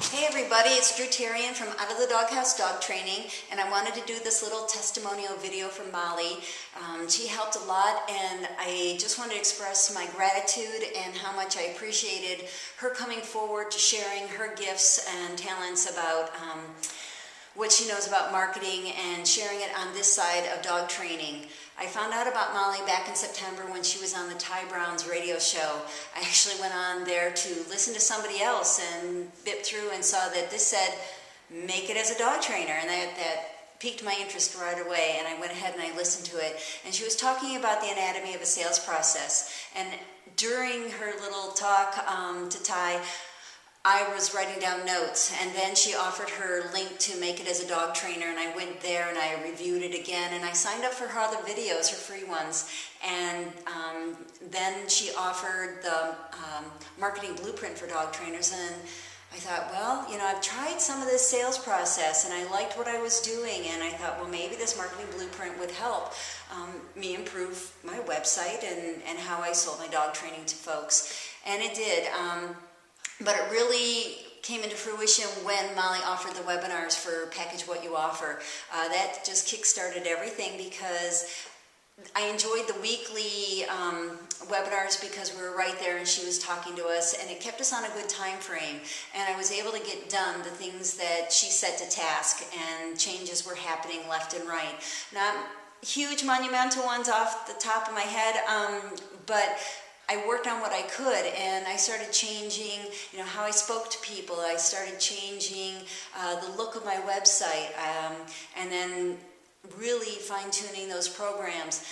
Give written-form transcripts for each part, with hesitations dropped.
Hey everybody, it's Dru Therrian from Out of the Doghouse Dog Training, and I wanted to do this little testimonial video for Molly. She helped a lot, and I just wanted to express my gratitude and how much I appreciated her coming forward to sharing her gifts and talents about what she knows about marketing and sharing it on this side of dog training. I found out about Molly back in September when she was on the Ty Brown's radio show. I actually went on there to listen to somebody else and bit through and saw that this said, make it as a dog trainer, and that piqued my interest right away, and I went ahead and I listened to it. And she was talking about the anatomy of a sales process, and during her little talk to Ty, I was writing down notes, and then she offered her link to make it as a dog trainer, and I went there and I reviewed it again, and I signed up for her other videos, her free ones, and then she offered the marketing blueprint for dog trainers, and I thought, well, you know, I've tried some of this sales process and I liked what I was doing, and I thought, well, maybe this marketing blueprint would help me improve my website and how I sold my dog training to folks, and it did. But it really came into fruition when Molly offered the webinars for Package What You Offer. That just kick-started everything because I enjoyed the weekly webinars because we were right there and she was talking to us, and it kept us on a good time frame, and I was able to get done the things that she set to task, and changes were happening left and right. Not huge monumental ones off the top of my head, but I worked on what I could, and I started changing, you know, how I spoke to people. I started changing the look of my website, and then really fine-tuning those programs.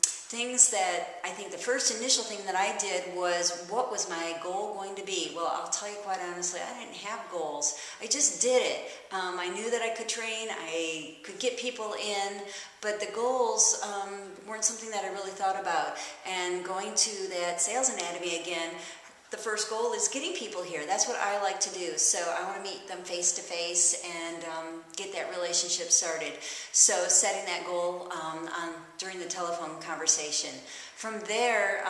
Things that I think the first initial thing that I did was, what was my goal going to be? Well, I'll tell you quite honestly, I didn't have goals. I just did it. I knew that I could train, I could get people in, but the goals weren't something that I really thought about. And going to that sales anatomy again, the first goal is getting people here. That's what I like to do. So I want to meet them face to face and get that relationship started. So setting that goal during the telephone conversation. From there,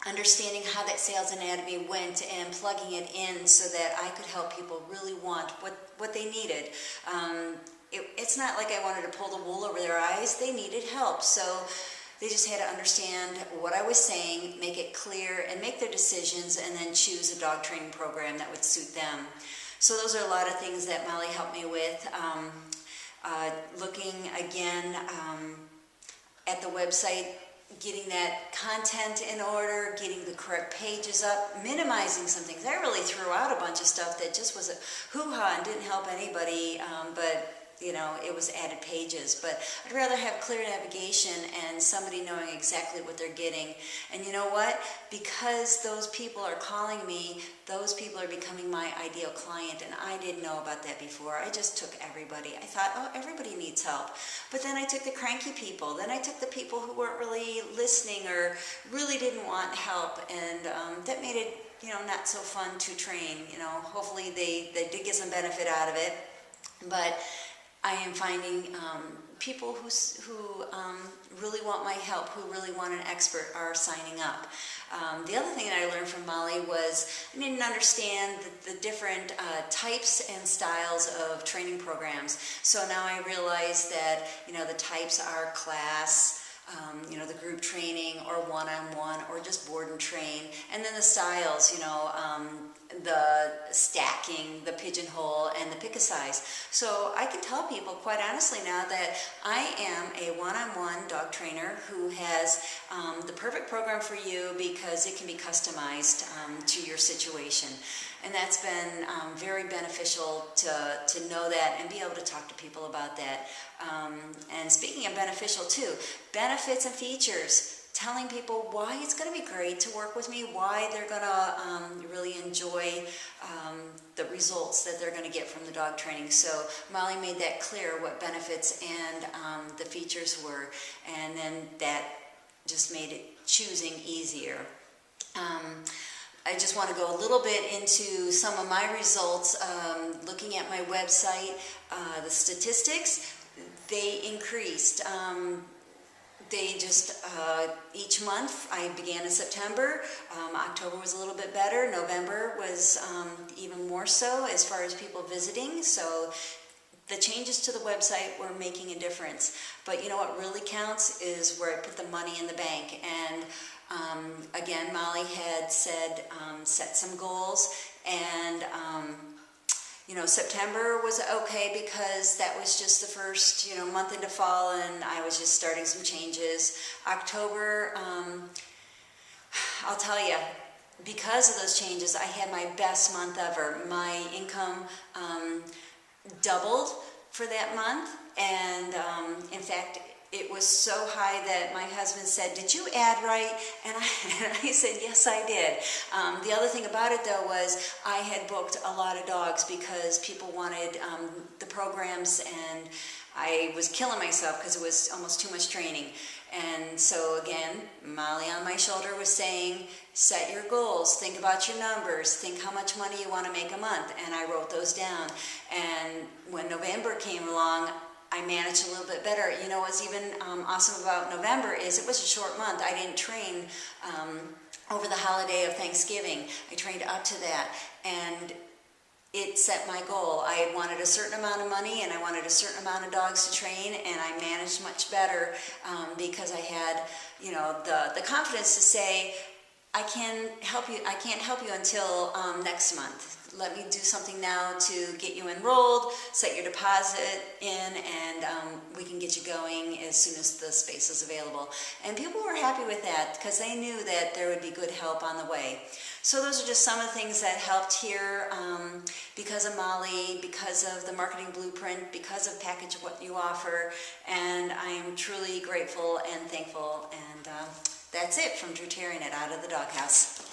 understanding how that sales anatomy went and plugging it in so that I could help people really want what they needed. It's not like I wanted to pull the wool over their eyes. They needed help. So they just had to understand what I was saying, make it clear, and make their decisions, and then choose a dog training program that would suit them. So those are a lot of things that Molly helped me with. Looking again at the website, getting that content in order, getting the correct pages up, minimizing some things. I really threw out a bunch of stuff that just was a hoo-ha and didn't help anybody, but you know, it was added pages. But I'd rather have clear navigation and somebody knowing exactly what they're getting. And you know what? Because those people are calling me, those people are becoming my ideal client, and I didn't know about that before. I just took everybody. I thought, oh, everybody needs help. But then I took the cranky people. Then I took the people who weren't really listening or really didn't want help, and that made it, you know, not so fun to train. You know, hopefully they did get some benefit out of it, but I am finding people who really want my help, who really want an expert, are signing up. The other thing that I learned from Molly was I didn't understand the different types and styles of training programs. So now I realize that, you know, the types are class, you know, the group training, or one-on-one, or just board and train. And then the styles, you know, the stacking, the pigeonhole, and the pick a size. So I can tell people quite honestly now that I am a one-on-one dog trainer who has the perfect program for you because it can be customized to your situation. And that's been very beneficial to know that and be able to talk to people about that. And speaking of beneficial too, benefits and features. Telling people why it's going to be great to work with me, why they're going to really enjoy the results that they're going to get from the dog training. So Molly made that clear, what benefits and the features were, and then that just made it choosing easier. I just want to go a little bit into some of my results. Looking at my website, the statistics, they increased. they just, each month, I began in September. October was a little bit better. November was even more so as far as people visiting. So the changes to the website were making a difference. But you know what really counts is where I put the money in the bank. And again, Molly had said, set some goals. And you know, September was okay because that was just the first, you know, month into fall, and I was just starting some changes. October, I'll tell you, because of those changes, I had my best month ever. My income doubled for that month, and in fact, it was so high that my husband said, "Did you ad right?" And I said, "Yes, I did." The other thing about it, though, was I had booked a lot of dogs because people wanted the programs, and I was killing myself because it was almost too much training. And so again, Molly on my shoulder was saying, set your goals, think about your numbers, think how much money you want to make a month. And I wrote those down. And when November came along, I managed a little bit better. You know what's even awesome about November is it was a short month. I didn't train over the holiday of Thanksgiving. I trained up to that, and it set my goal. I had wanted a certain amount of money, and I wanted a certain amount of dogs to train, and I managed much better because I had, you know, the confidence to say, I can't help you until next month. Let me do something now to get you enrolled, set your deposit in, and we can get you going as soon as the space is available. And people were happy with that because they knew that there would be good help on the way. So those are just some of the things that helped here because of Molly, because of the marketing blueprint, because of Package What You Offer, and I am truly grateful and thankful. And that's it from Dru Therrian at Out of the Doghouse.